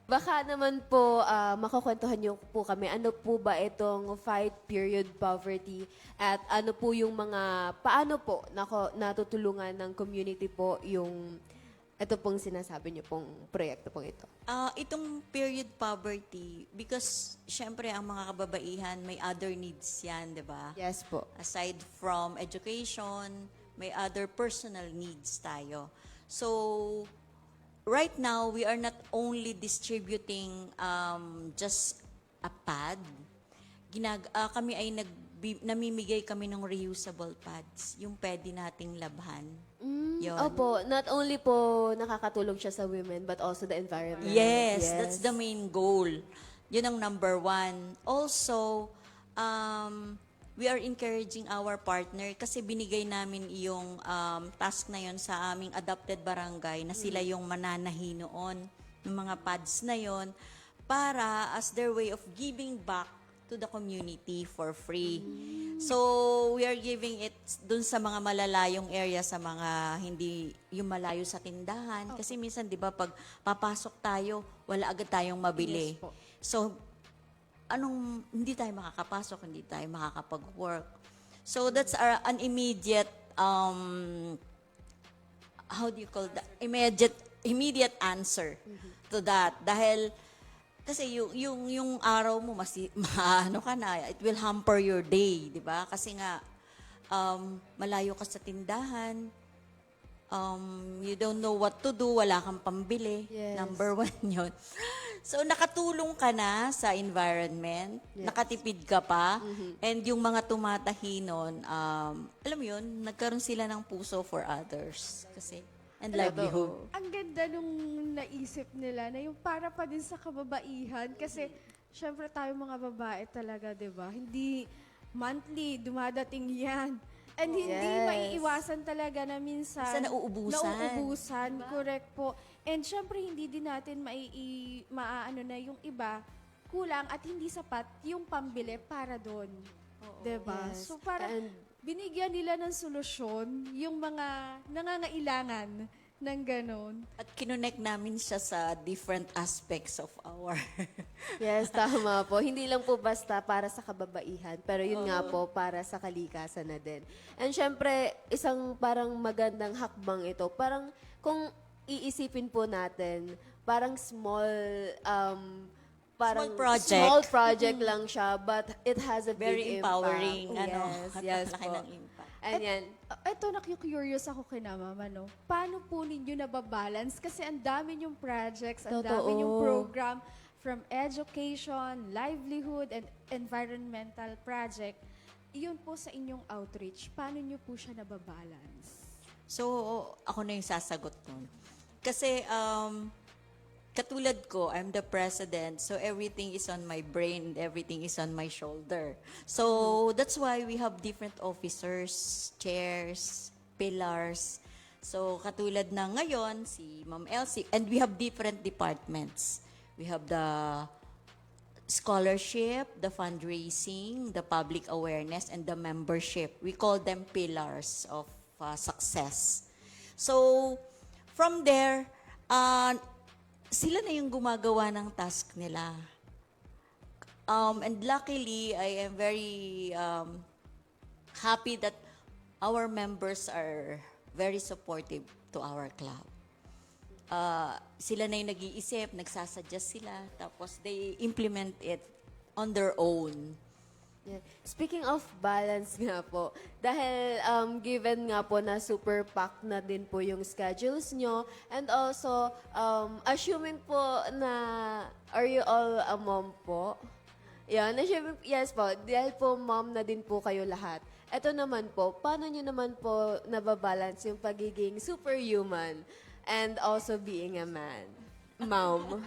Baka naman po, makakwentuhan niyo po kami, ano po ba itong fight period poverty at ano po yung paano po natutulungan ng community po yung ito pong sinasabi niyo pong proyekto pong ito? Itong period poverty, because syempre ang mga kababaihan may other needs yan, di ba? Yes po. Aside from education, may other personal needs tayo. So, right now, we are not only distributing just a pad. Kami ay namimigay kami ng reusable pads, yung pwede nating labhan. Yun. Opo, not only po nakakatulong siya sa women, but also the environment. Yes, that's the main goal. Yun ang number one. Also, we are encouraging our partner kasi binigay namin yung task na yon sa aming adopted barangay na sila yung mananahi noon ng mga pads na yon para as their way of giving back to the community for free. So, we are giving it dun sa mga malalayong area, sa mga hindi yung malayo sa tindahan. Kasi minsan, di ba, pag papasok tayo, wala agad tayong mabili. Yes po. So, hindi tayo makakapasok, hindi tayo makakapag-work. So that's an immediate, how do you call that? Immediate answer to that. Dahil, kasi yung araw mo, ano ka na, it will hamper your day, di ba? Kasi nga, malayo ka sa tindahan, you don't know what to do, wala kang pambili. Yes. Number one yun. So, nakatulong ka na sa environment, nakatipid ka pa, and yung mga tumatahi nun, alam mo yun, nagkaroon sila ng puso for others. Kasi, and livelihood. Ang ganda nung naisip nila na yung para pa din sa kababaihan. Kasi, syempre tayo mga babae talaga, di ba? Hindi monthly, dumadating yan. And hindi Yes. maiiwasan talaga na minsan Minsan nauubusan. Nauubusan, correct po. And syempre hindi din natin maaano na yung iba kulang at hindi sapat yung pambili para doon. 'Di ba? Yes. So para And- binigyan nila ng solusyon yung mga nangangailangan ng ganon. At kinonect namin siya sa different aspects of our... Yes, tama po. Hindi lang po basta para sa kababaihan, pero yun nga po, para sa kalikasan na din. And syempre, isang parang magandang hakbang ito. Parang kung iisipin po natin, parang Small project. small project lang siya, but it has a Very big empowering, impact. ano, Yes, yes laki po. ng impact. And yan, Ito, naku-curious ako kay Mama, no? Paano po ninyo nababalance? Kasi ang dami yung projects, ang dami yung Totoo. program from education, livelihood, and environmental project. Iyon po sa inyong outreach. Paano nyo po siya nababalance? So, ako na yung sasagot nun. Kasi, katulad ko, I'm the president, so everything is on my brain, everything is on my shoulder. So, that's why we have different officers, chairs, pillars. So, katulad na ngayon, si Ma'am Elsie, and we have different departments. We have the scholarship, the fundraising, the public awareness, and the membership. We call them pillars of success. So, from there, sila na yung gumagawa ng task nila. And luckily, I am very happy that our members are very supportive to our club. Sila na yung nag-iisip, nagsasuggest sila, tapos they implement it on their own. yeah. Speaking of balance nga po, dahil given nga po na super packed na din po yung schedules nyo, and also, assuming po na, are you all a mom po? Yan, assuming, yes po, dahil po mom na din po kayo lahat. Ito naman po, paano nyo naman po nababalance yung pagiging superhuman and also being a man? Mom.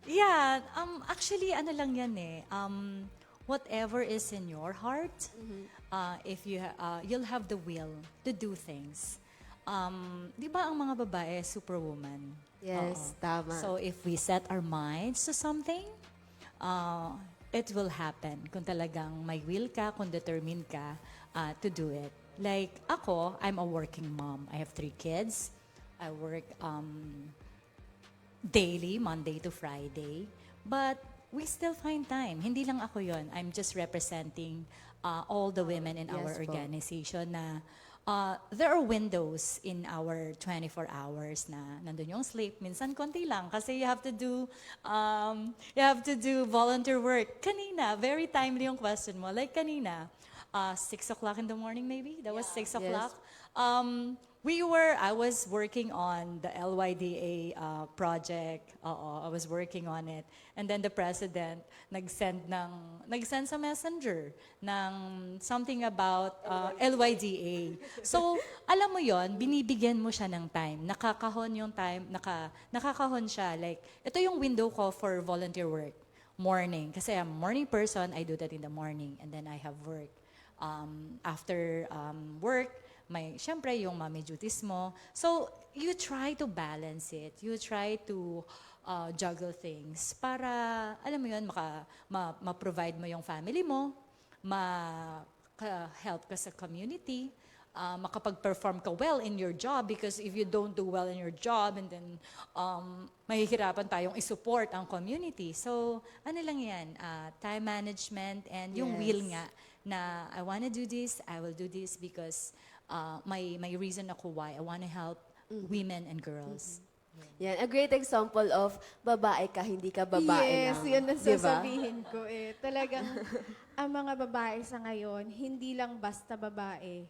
Yeah, actually, ano lang yan eh. Whatever is in your heart, if you'll have the will to do things. Di ba ang mga babae, superwoman? Yes, Oo. tama. So if we set our minds to something, it will happen. Kung talagang may will ka, kung determined ka to do it. Like ako, I'm a working mom. I have 3 kids. I work daily, Monday to Friday. But we still find time. Hindi lang ako yon. I'm just representing all the women in our Yes po. organization na there are windows in our 24 hours na nandun yung sleep. Minsan konti lang kasi you have to do volunteer work. Kanina, very timely yung question mo. Like kanina, 6 o'clock in the morning maybe? That was 6 o'clock. I was working on the LYDA project. I was working on it. And then the president nag-send sa messenger ng something about LYDA. So, alam mo yon, binibigyan mo siya ng time. Nakakahon yung time, nakakahon siya. Like, ito yung window ko for volunteer work. Morning. Kasi I'm a morning person, I do that in the morning. And then I have work. After work, syempre yung mommy duties mo. So, you try to balance it. You try to juggle things para, alam mo yun, ma-provide mo yung family mo, ma-help ka sa community, makapag-perform ka well in your job, because if you don't do well in your job, and then mahihirapan tayong isupport ang community. So, ano lang yan, time management and yung will nga na I wanna do this, I will do this because may reason ako why. I wanna help women and girls. Yan, a great example of babae ka, hindi ka babae Yes, lang. yun ang Di ba? sasabihin ko eh. Talagang ang mga babae sa ngayon, hindi lang basta babae.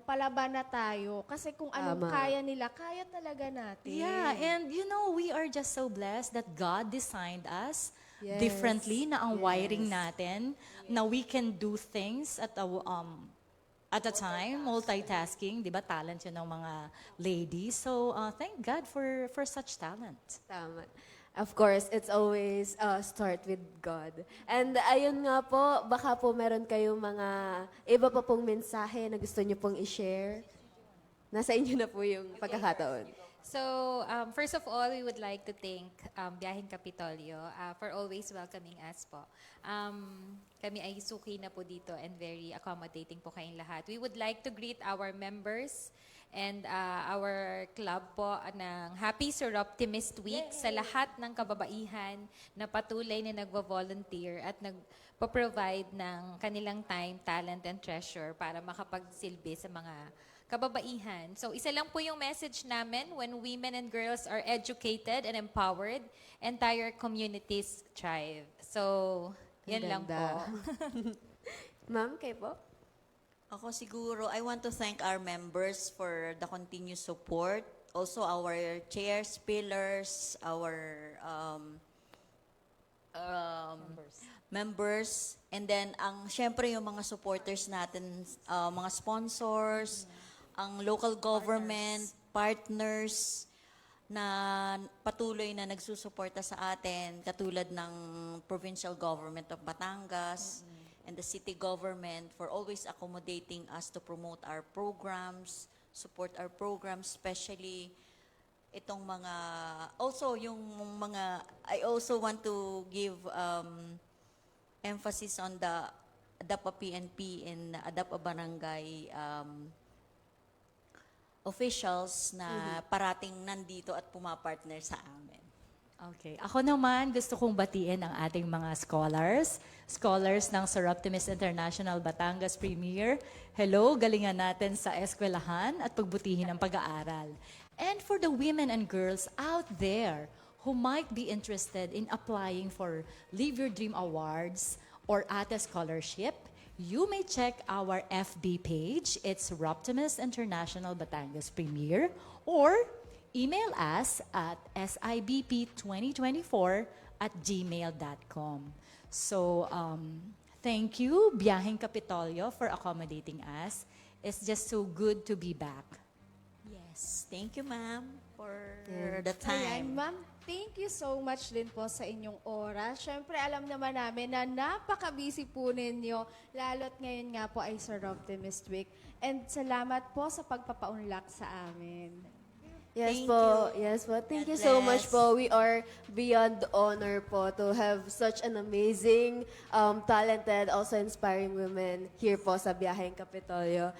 Palaban na tayo. Kasi kung anong Tama. kaya nila, kaya talaga natin. Yeah, and we are just so blessed that God designed us Yes. differently na ang wiring natin, na we can do things at a time, multitasking, di ba? Talent yun ng mga ladies. So, thank God for such talent. Tama. Of course, it's always start with God. And ayun nga po, baka po meron kayong mga iba pa pong mensahe na gusto niyo pong i-share. Nasa inyo na po yung pagkakataon. So, first of all, we would like to thank Biyaheng Kapitolyo for always welcoming us po. Kami ay suki na po dito and very accommodating po kayong lahat. We would like to greet our members and our club po ng Happy Sir Optimist Week sa lahat ng kababaihan na patuloy na nagvo-volunteer at nagpo-provide ng kanilang time, talent, and treasure para makapagsilbi sa mga kababaihan. So, isa lang po yung message namin: when women and girls are educated and empowered, entire communities thrive. So, yan lang po. Ma'am, kayo po? Ako siguro, I want to thank our members for the continued support. Also our chairs, pillars, our members. And then, syempre yung mga supporters natin, mga sponsors, ang local government, partners na patuloy na nagsusuporta sa atin, katulad ng Provincial Government of Batangas and the city government for always accommodating us to promote our programs, support our programs, especially itong mga, also yung mga, I also want to give emphasis on the ADAPA PNP and ADAPA Barangay officials na parating nandito at pumapartner sa amin. Okay. Ako naman, gusto kong batiin ang ating mga scholars ng Sir Optimist International Batangas Premier. Hello, galingan natin sa eskwelahan at pagbutihin ang pag-aaral. And for the women and girls out there who might be interested in applying for Live Your Dream Awards or ATA Scholarship, you may check our FB page. It's Roptimus International Batangas Premier, or email us at sibp2024@gmail.com. So, thank you, Biyaheng Kapitolyo, for accommodating us. It's just so good to be back. Yes, thank you ma'am for the Ayan, time. ma'am, thank you so much din po sa inyong oras. Siyempre, alam naman namin na napaka-busy po ninyo, lalo't ngayon nga po ay Sir Optimist Week. And salamat po sa pagpapaunlak sa amin. Yes Thank po. you. Yes po. Thank God you so much bless. po. We are beyond honor po to have such an amazing, talented, also inspiring women here po sa Biyaheng Kapitolyo.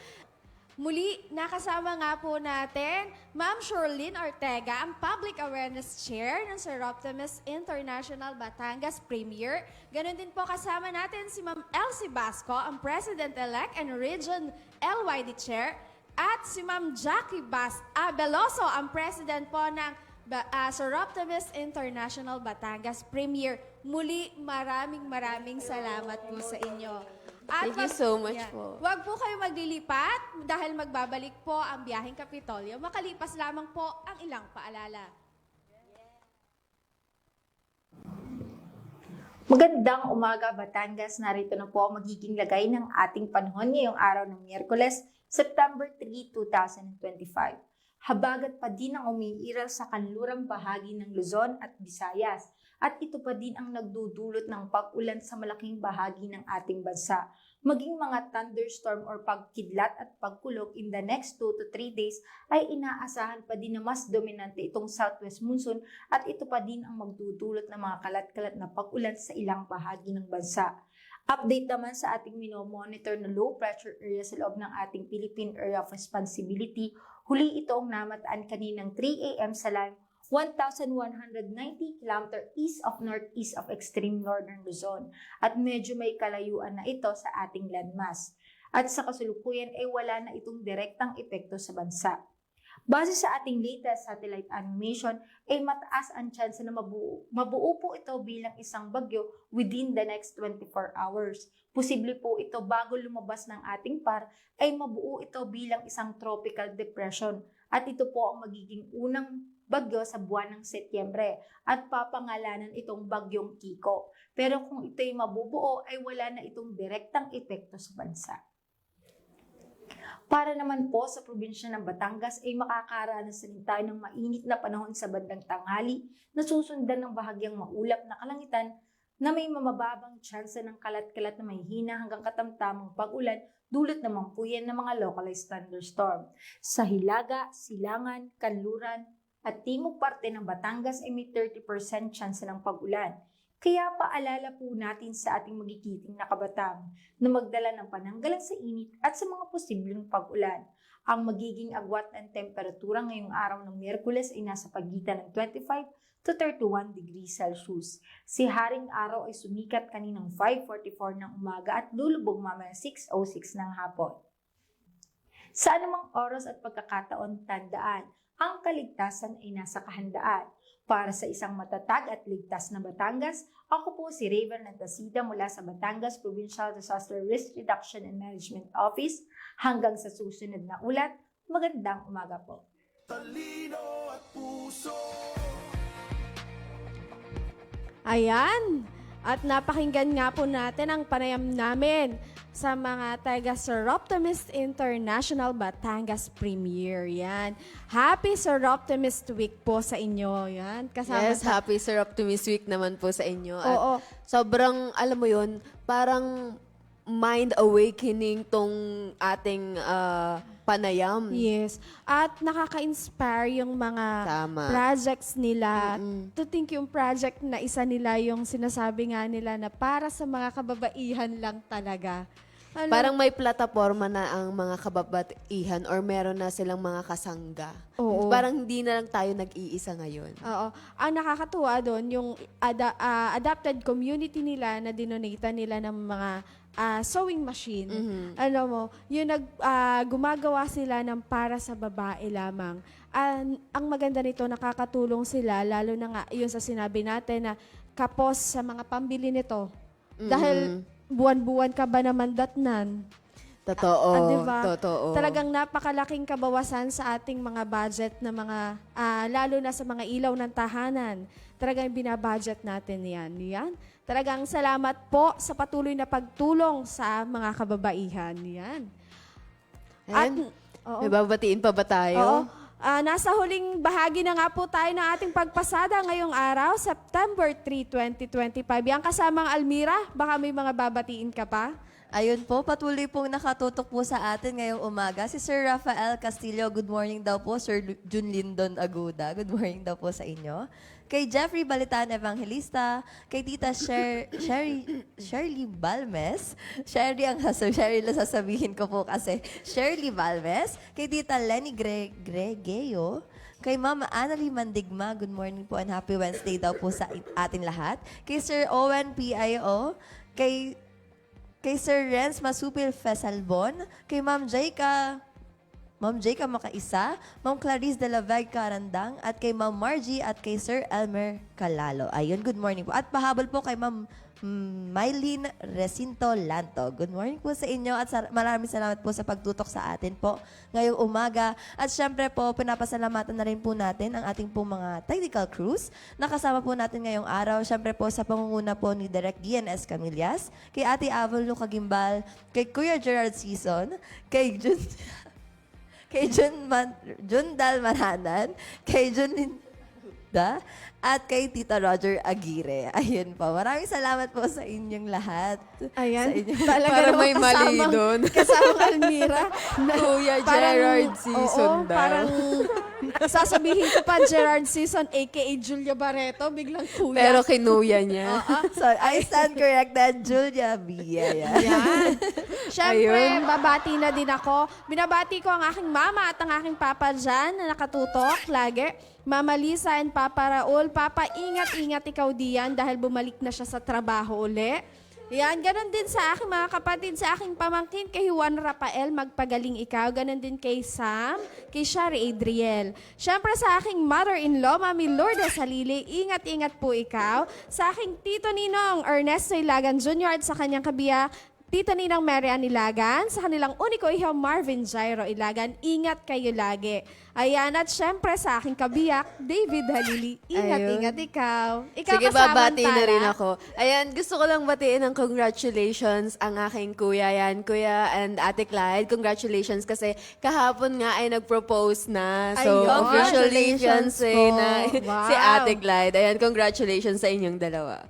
Muli, nakasama nga po natin Ma'am Shirlene Ortega, ang Public Awareness Chair ng Sir Optimist International Batangas Premier. Ganon din po kasama natin si Ma'am Elsie Basco, ang President-elect and Region LYD Chair, at si Ma'am Jackie Beloso, ang President po ng Sir Optimist International Batangas Premier. Muli, maraming salamat po sa inyo. At Thank you so much po. Huwag po kayo maglilipat dahil magbabalik po ang Biyaheng Kapitolyo. Makalipas lamang po ang ilang paalala. Magandang umaga, Batangas. Narito na po ang magiging lagay ng ating panahon ngayong araw ng Miyerkules, September 3, 2025. Habagat pa din ang umiiral sa kanlurang bahagi ng Luzon at Visayas, at ito pa din ang nagdudulot ng pag-ulan sa malaking bahagi ng ating bansa. Maging mga thunderstorm or pagkidlat at pagkulog in the next 2 to 3 days ay inaasahan pa din na mas dominante itong southwest monsoon, at ito pa din ang magdudulot ng mga kalat-kalat na pag-ulan sa ilang bahagi ng bansa. Update naman sa ating minomonitor na low pressure area sa loob ng ating Philippine Area of Responsibility. Huli itong namataan kaninang 3 a.m. sa line 1,190 km east of northeast of extreme northern Luzon at medyo may kalayuan na ito sa ating landmass. At sa kasalukuyan ay wala na itong direktang epekto sa bansa. Base sa ating latest satellite animation, ay mataas ang tsansa na mabuo po ito bilang isang bagyo within the next 24 hours. Posible po ito bago lumabas ng ating par ay mabuo ito bilang isang tropical depression at ito po ang magiging unang bagyo sa buwan ng Setyembre at papangalanan itong bagyong Kiko. Pero kung ito'y mabubuo ay wala na itong direktang epekto sa bansa. Para naman po sa probinsya ng Batangas ay makakaranas rin tayo ng mainit na panahon sa bandang tanghali na susundan ng bahagyang maulap na kalangitan na may mamababang tsansa ng kalat-kalat na may hina hanggang katamtamang pag-ulan dulot naman po yan ng mga localized thunderstorm. Sa Hilaga, Silangan, Kanluran at timog parte ng Batangas ay may 30% tsansa ng pag-ulan. Kaya paalala po natin sa ating magigiting na kabataan na magdala ng pananggalang sa init at sa mga posibleng pag-ulan. Ang magiging agwat ng temperatura ngayong araw ng Miyerkules ay nasa pagitan ng 25 to 31 degrees Celsius. Si Haring Araw ay sumikat kaninang 5:44 ng umaga at lulubog mamaya 6:06 ng hapon. Sa anumang oras at pagkakataon, tandaan, ang kaligtasan ay nasa kahandaan. Para sa isang matatag at ligtas na Batangas, ako po si Raven Nantasida mula sa Batangas Provincial Disaster Risk Reduction and Management Office. Hanggang sa susunod na ulat, magandang umaga po. Talino at puso. Ayan. At napakinggan nga po natin ang panayam namin sa mga taga Seroptimist International Batangas Premier. Yan. Happy Seroptimist Week po sa inyo. Yan. Kasama Yes, happy Sir Optimist Week naman po sa inyo. At Oo. sobrang, alam mo yun, parang mind awakening tong ating panayam. Yes. At nakaka-inspire yung mga Tama. projects nila. To think yung project na isa nila yung sinasabi nga nila na para sa mga kababaihan lang talaga. Ano? Parang may plataforma na ang mga kababaihan or meron na silang mga kasangga. Oo. Parang hindi na lang tayo nag-iisa ngayon. Oo. Ang nakakatuwa doon, yung adapted community nila na dinonate nila ng mga sewing machine. Alam mo, yung gumagawa sila ng para sa babae lamang. Ang maganda nito, nakakatulong sila, lalo na nga yun sa sinabi natin na kapos sa mga pambili nito. Dahil buwan-buwan ka ba naman datnan? Totoo. Diba? Totoo. Talagang napakalaking kabawasan sa ating mga budget na mga, lalo na sa mga ilaw ng tahanan. Talagang binabudget natin yan. Yan. Talagang salamat po sa patuloy na pagtulong sa mga kababaihan. Yan. At, oo. May babatiin pa ba tayo? Oo. Nasa huling bahagi na nga po tayo ng ating pagpasada ngayong araw, September 3, 2025. Yang kasamang Almira, baka may mga babatiin ka pa? Ayun po, patuloy pong nakatutok po sa atin ngayong umaga. Si Sir Rafael Castillo, good morning daw po. Sir Jun Lindon Aguda, good morning daw po sa inyo. Kay Jeffrey Balitan Evangelista, kay Tita Shirley Balmes, Shirley lang sasabihin ko po kasi, Shirley Balmes, kay Tita Lenny Gregeyo, kay Mama Annalie Mandigma, good morning po and happy Wednesday daw po sa atin lahat. Kay Sir Owen P.I.O., kay Sir Renz Masupil Fesalbon, kay Ma'am Jaika Makaisa, Ma'am Clarice de la Vega Carandang, at kay Ma'am Margie at kay Sir Elmer Calalo. Ayun, good morning po. At pahabol po kay Ma'am Mylene Recinto Lanto. Good morning po sa inyo at maraming salamat po sa pagtutok sa atin po ngayong umaga. At syempre po, pinapasalamatan na rin po natin ang ating po mga technical crews na kasama po natin ngayong araw. Syempre po sa pangunguna po ni Direk GNS Camillas, kay Ate Avel Lucagimbal, kay Kuya Gerard Season, kay Jun Dalmananan, kay Jun Linda, at kay Tita Roger Aguirre. Ayun po. Maraming salamat po sa inyong lahat. Ayan. Para Talaga may mali doon. Kasamang Almira. Kuya Gerard Season Parang Sasabihin ko pa, Gerard Season, aka Julia Barreto, biglang kuya. Pero kinuya niya. So, I stand corrected, Julia Bia. Yan. Siyempre, Ayun. babati na din ako. Binabati ko ang aking mama at ang aking papa dyan na nakatutok lagi. Mama Lisa and Papa Raul. Papa, ingat-ingat ikaw diyan dahil bumalik na siya sa trabaho uli. Yan, ganun din sa aking mga kapatid, sa aking pamangkin, kay Juan Rafael, magpagaling ikaw. Ganun din kay Sam, kay Shari Adriel. Siyempre sa aking mother-in-law, Mami Lourdes Halili, ingat-ingat po ikaw. Sa aking tito Ninong, Ernesto Ilagan Jr. at sa kanyang kabiyak, Tito Ninang Marian Ilagan, sa kanilang uniko ihaw Marvin Jairo Ilagan, ingat kayo lagi. Ayan, at syempre sa aking kabiyak, David Halili, ingat-ingat ikaw. Ikaw Sige, kasamantala. babati na rin ako. Ayan, gusto ko lang batiin ng congratulations ang aking kuya yan. Kuya and Ate Clyde, congratulations kasi kahapon nga ay nag-propose na. So, Ayun. officially fiancé na Wow. si Ate Clyde. Ayan, congratulations sa inyong dalawa.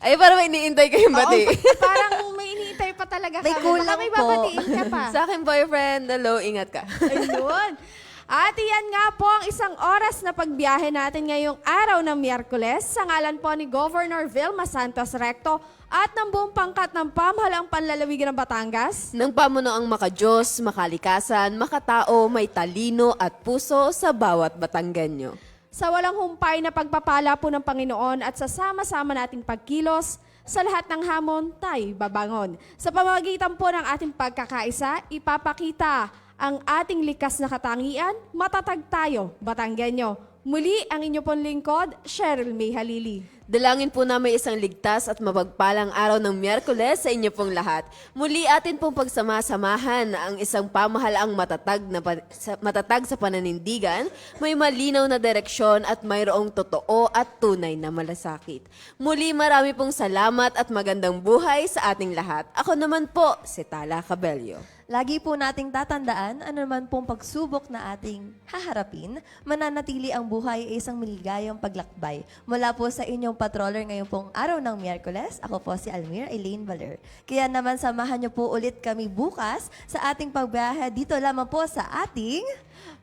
Ay, parang may iniintay kayong bati. Parang may iniintay pa talaga May kami. kulang Baka may po. babatiin ka pa. Sa aking boyfriend, hello, ingat ka. Ayun. At iyan nga po ang isang oras na pagbiyahe natin ngayong araw ng Miyerkules sa ngalan po ni Governor Vilma Santos Recto at ng buong pangkat ng pamahalang panlalawigan ng Batangas. Nang pamunuang makadiyos, makalikasan, makatao, may talino at puso sa bawat Batanggenyo. Sa walang humpay na pagpapala po ng Panginoon at sa sama-sama nating pagkilos, sa lahat ng hamon tayo babangon. Sa pamamagitan po ng ating pagkakaisa, ipapakita ang ating likas na katangian, matatag tayo, Batanggenyo. Muli ang inyo pong lingkod, Cheryl May Halili. Dalangin po namin isang ligtas at mapagpalang araw ng Miyerkules sa inyo pong lahat. Muli atin pong pagsamasamahan ang isang pamahalaang matatag sa pananindigan, may malinaw na direksyon at mayroong totoo at tunay na malasakit. Muli marami pong salamat at magandang buhay sa ating lahat. Ako naman po, si Tala Cabello. Lagi po nating tatandaan, ano naman pong pagsubok na ating haharapin, mananatili ang buhay ay isang maligayang paglakbay. Mula po sa inyong patroller ngayong pong araw ng Miyerkules, ako po si Almir Elaine Valer. Kaya naman samahan niyo po ulit kami bukas sa ating pagbiyahe dito lamang po sa ating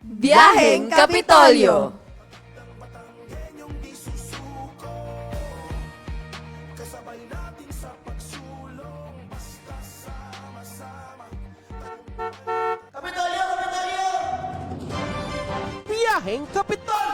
Biyaheng Kapitolyo! Batanggenyong di susuko. Kasabay natin sa pagsulong, basta sama-sama. Kapitolyo! Biyaheng Kapitol!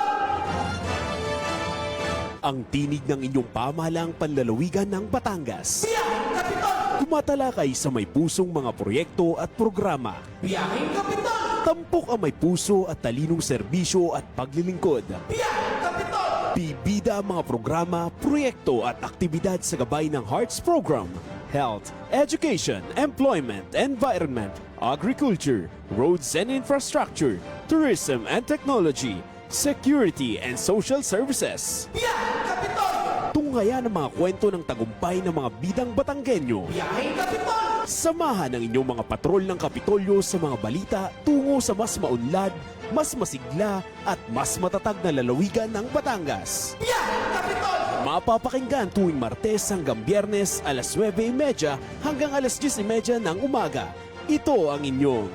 Ang tinig ng inyong pamahalang panlalawigan ng Batangas. Biyaheng Kapitol! Tumatalakay sa may pusong mga proyekto at programa. Biyaheng Kapitol! Tampok ang may puso at talinong serbisyo at paglilingkod. Biyaheng Kapitol! Bibida ang mga programa, proyekto at aktibidad sa gabay ng Hearts Program. Health, Education, Employment, Environment, Agriculture, Roads and Infrastructure, Tourism and Technology, Security and Social Services. Biyaheng Kapitol! Tunghayan ang mga kwento ng tagumpay ng mga bidang Batanggenyo. Biyaheng Kapitol! Samahan ang inyong mga patrol ng Kapitolyo sa mga balita tungo sa mas maunlad, mas masigla at mas matatag na lalawigan ng Batangas. Biyaheng Kapitol! Mapapakinggan tuwing Martes hanggang Biyernes alas 9:30 hanggang alas 10:30 ng umaga. Ito ang inyong